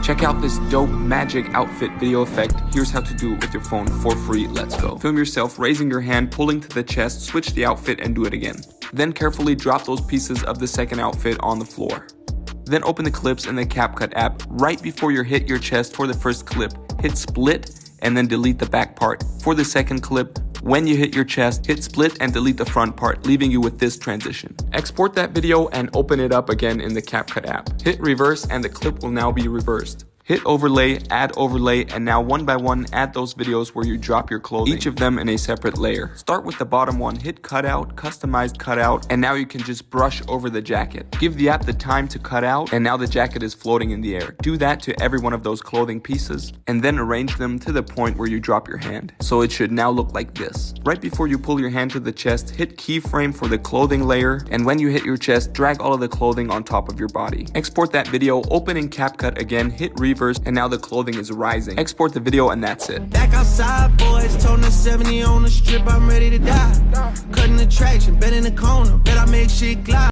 Check out this dope magic outfit video effect. Here's how to do it with your phone for free. Let's go. Film yourself raising your hand, pulling to the chest, switch the outfit and do it again. Then carefully drop those pieces of the second outfit on the floor. Then open the clips in the CapCut app. Right before you hit your chest for the first clip, hit split and then delete the back part. For the second clip, when you hit your chest, hit split and delete the front part, leaving you with this transition. Export that video and open it up again in the CapCut app. Hit reverse and the clip will now be reversed. Hit overlay, add overlay, and now one by one add those videos where you drop your clothing, each of them in a separate layer. Start with the bottom one, hit cutout, customized cutout, and now you can just brush over the jacket. Give the app the time to cut out, and now the jacket is floating in the air. Do that to every one of those clothing pieces, and then arrange them to the point where you drop your hand. So it should now look like this. Right before you pull your hand to the chest, hit keyframe for the clothing layer, and when you hit your chest, drag all of the clothing on top of your body. Export that video, open in CapCut again, hit reverse, and now the clothing is rising. Export the video and that's it. Back outside, boys, toting 70 on the strip, I'm ready to die. Cutting the traction, bet in the corner, bet I make shit glide.